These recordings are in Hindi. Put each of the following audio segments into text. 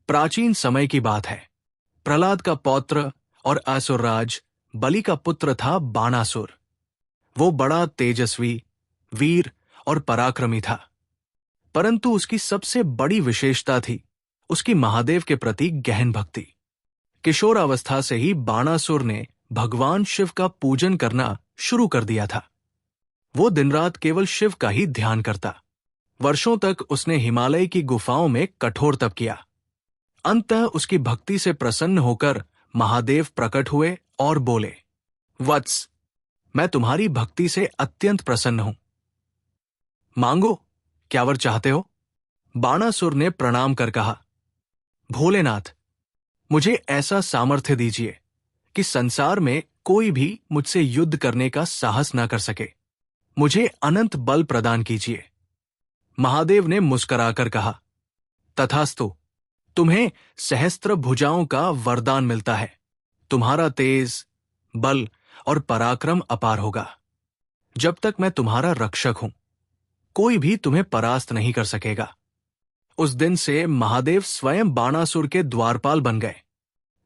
प्राचीन समय की बात है। प्रहलाद का पौत्र और असुरराज बलि का पुत्र था बाणासुर। वो बड़ा तेजस्वी, वीर और पराक्रमी था, परंतु उसकी सबसे बड़ी विशेषता थी उसकी महादेव के प्रति गहन भक्ति। किशोरावस्था से ही बाणासुर ने भगवान शिव का पूजन करना शुरू कर दिया था। वो दिन रात केवल शिव का ही ध्यान करता। वर्षों तक उसने हिमालय की गुफाओं में कठोर तप किया। अंततः उसकी भक्ति से प्रसन्न होकर महादेव प्रकट हुए और बोले, वत्स, मैं तुम्हारी भक्ति से अत्यंत प्रसन्न हूं। मांगो, क्या वर चाहते हो? बाणासुर ने प्रणाम कर कहा, भोलेनाथ, मुझे ऐसा सामर्थ्य दीजिए कि संसार में कोई भी मुझसे युद्ध करने का साहस न कर सके। मुझे अनंत बल प्रदान कीजिए। महादेव ने मुस्कुराकर कहा, तथास्तु, तुम्हें सहस्त्र भुजाओं का वरदान मिलता है। तुम्हारा तेज, बल और पराक्रम अपार होगा। जब तक मैं तुम्हारा रक्षक हूं, कोई भी तुम्हें परास्त नहीं कर सकेगा। उस दिन से महादेव स्वयं बाणासुर के द्वारपाल बन गए।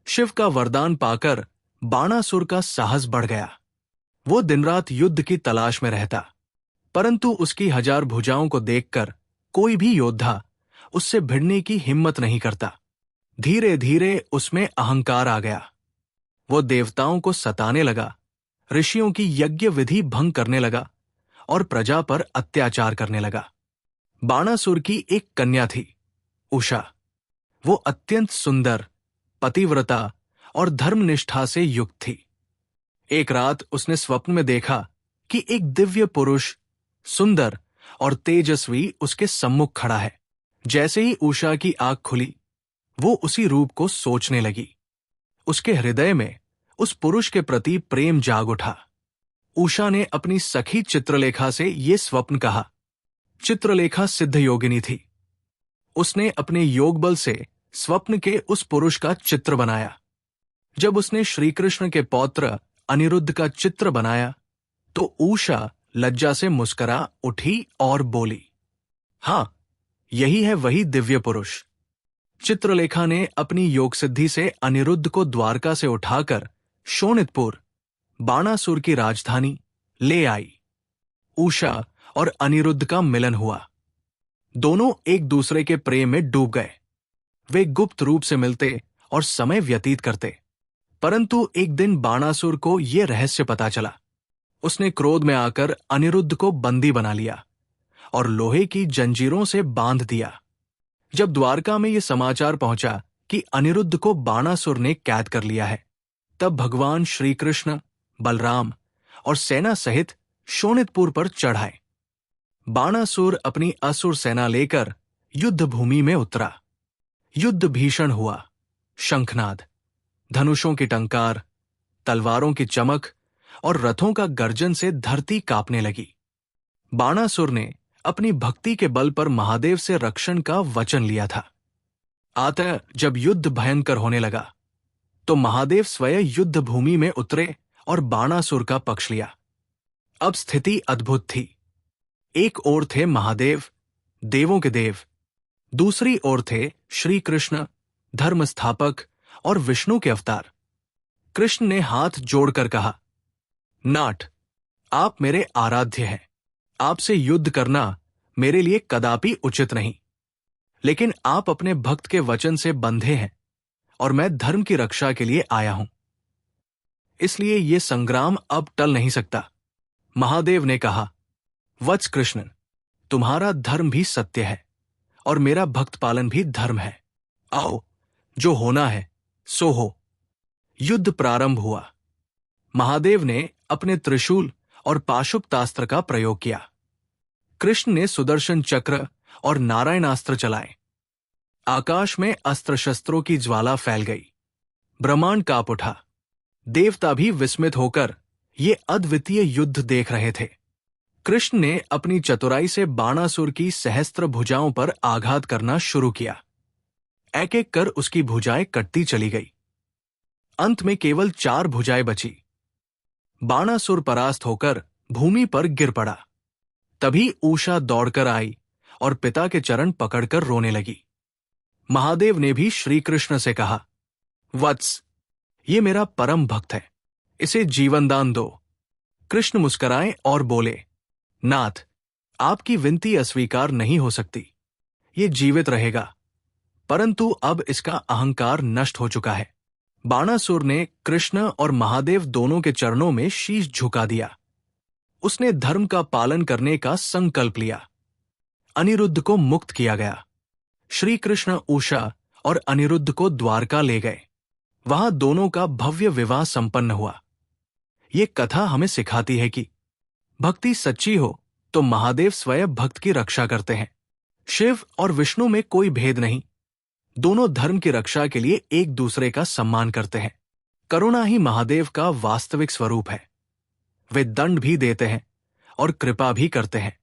शिव का वरदान पाकर बाणासुर का साहस बढ़ गया। वो दिन रात युद्ध की तलाश में रहता, परंतु उसकी 1000 भुजाओं को देखकर कोई भी योद्धा उससे भिड़ने की हिम्मत नहीं करता। धीरे धीरे उसमें अहंकार आ गया। वो देवताओं को सताने लगा, ऋषियों की यज्ञ विधि भंग करने लगा और प्रजा पर अत्याचार करने लगा। बाणासुर की एक कन्या थी, उषा। वो अत्यंत सुंदर, पतिव्रता और धर्मनिष्ठा से युक्त थी। एक रात उसने स्वप्न में देखा कि एक दिव्य पुरुष, सुंदर और तेजस्वी, उसके सम्मुख खड़ा है। जैसे ही उषा की आंख खुली, वो उसी रूप को सोचने लगी। उसके हृदय में उस पुरुष के प्रति प्रेम जाग उठा। उषा ने अपनी सखी चित्रलेखा से ये स्वप्न कहा। चित्रलेखा सिद्ध योगिनी थी। उसने अपने योग बल से स्वप्न के उस पुरुष का चित्र बनाया। जब उसने श्री कृष्ण के पौत्र अनिरुद्ध का चित्र बनाया तो उषा लज्जा से मुस्कुरा उठी और बोली, हां, यही है वही दिव्य पुरुष। चित्रलेखा ने अपनी योग सिद्धि से अनिरुद्ध को द्वारका से उठाकर शोणितपुर, बाणासुर की राजधानी, ले आई। उषा और अनिरुद्ध का मिलन हुआ। दोनों एक दूसरे के प्रेम में डूब गए। वे गुप्त रूप से मिलते और समय व्यतीत करते, परंतु एक दिन बाणासुर को यह रहस्य पता चला। उसने क्रोध में आकर अनिरुद्ध को बंदी बना लिया और लोहे की जंजीरों से बांध दिया। जब द्वारका में यह समाचार पहुंचा कि अनिरुद्ध को बाणासुर ने कैद कर लिया है, तब भगवान श्री कृष्ण, बलराम और सेना सहित शोणितपुर पर चढ़ आए। बाणासुर अपनी असुर सेना लेकर युद्ध भूमि में उतरा। युद्ध भीषण हुआ। शंखनाद, धनुषों की टंकार, तलवारों की चमक और रथों का गर्जन से धरती कांपने लगी। बाणासुर ने अपनी भक्ति के बल पर महादेव से रक्षण का वचन लिया था। अतः जब युद्ध भयंकर होने लगा तो महादेव स्वयं युद्ध भूमि में उतरे और बाणासुर का पक्ष लिया। अब स्थिति अद्भुत थी। एक ओर थे महादेव, देवों के देव। दूसरी ओर थे श्री कृष्ण, धर्म स्थापक और विष्णु के अवतार। कृष्ण ने हाथ जोड़कर कहा, नाट, आप मेरे आराध्य हैं। आपसे युद्ध करना मेरे लिए कदापि उचित नहीं, लेकिन आप अपने भक्त के वचन से बंधे हैं और मैं धर्म की रक्षा के लिए आया हूं, इसलिए यह संग्राम अब टल नहीं सकता। महादेव ने कहा, वत्स कृष्ण, तुम्हारा धर्म भी सत्य है और मेरा भक्त पालन भी धर्म है। आओ, जो होना है सो हो। युद्ध प्रारंभ हुआ। महादेव ने अपने त्रिशूल और पाशुपतास्त्र का प्रयोग किया। कृष्ण ने सुदर्शन चक्र और नारायणास्त्र चलाए। आकाश में अस्त्र शस्त्रों की ज्वाला फैल गई। ब्रह्मांड कांप उठा। देवता भी विस्मित होकर ये अद्वितीय युद्ध देख रहे थे। कृष्ण ने अपनी चतुराई से बाणासुर की सहस्त्र भुजाओं पर आघात करना शुरू किया। एक एक कर उसकी भुजाएं कटती चली गई। अंत में केवल 4 भुजाएं बची। बाणासुर परास्त होकर भूमि पर गिर पड़ा। तभी उषा दौड़कर आई और पिता के चरण पकड़कर रोने लगी। महादेव ने भी श्री कृष्ण से कहा, वत्स, ये मेरा परम भक्त है, इसे जीवन दान दो। कृष्ण मुस्कुराए और बोले, नाथ, आपकी विनती अस्वीकार नहीं हो सकती। ये जीवित रहेगा, परंतु अब इसका अहंकार नष्ट हो चुका है। बाणासुर ने कृष्ण और महादेव दोनों के चरणों में शीश झुका दिया। उसने धर्म का पालन करने का संकल्प लिया। अनिरुद्ध को मुक्त किया गया। श्री कृष्ण उषा और अनिरुद्ध को द्वारका ले गए। वहां दोनों का भव्य विवाह संपन्न हुआ। ये कथा हमें सिखाती है कि भक्ति सच्ची हो तो महादेव स्वयं भक्त की रक्षा करते हैं। शिव और विष्णु में कोई भेद नहीं। दोनों धर्म की रक्षा के लिए एक दूसरे का सम्मान करते हैं। करुणा ही महादेव का वास्तविक स्वरूप है। वे दंड भी देते हैं और कृपा भी करते हैं।